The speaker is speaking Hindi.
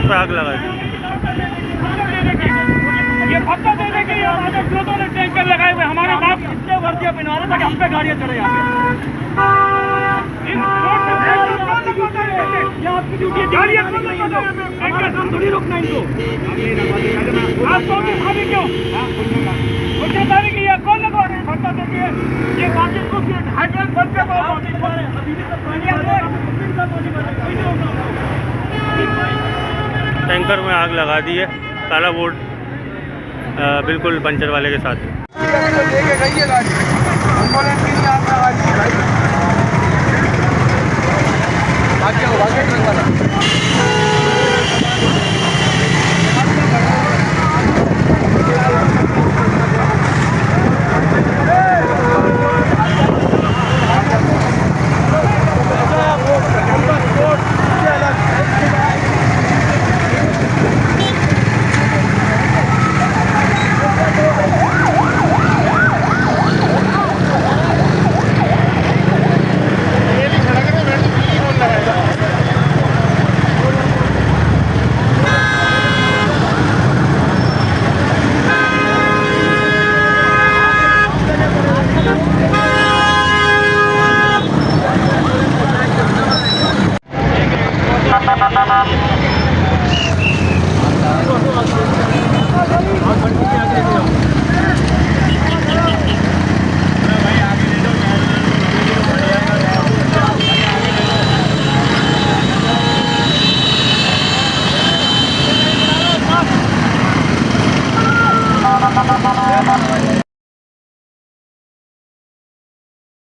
ट्रक पे आग लगा दी। ये पत्ता देने के लिए जो ने टैंकर लगाए हुए हमारे बाप इसलिए वर्दियां पहना रहे ताकि हम पे गाड़ियां चढ़े यहाँ पे। आपकी ड्यूटी है, गाड़ियां थोड़ी रोकना इनको। आप भाभी क्यों मुझे बताने की कौन लगवा रहे हैं पत्ता देके? ये बाकी को हाइड्रेंट बंद कर टैंकर में आग लगा दी है, काला बोर्ड बिल्कुल पंचर वाले के साथ। लेके गई है गाड़ी, एम्बुलेंस की आग लगा दी।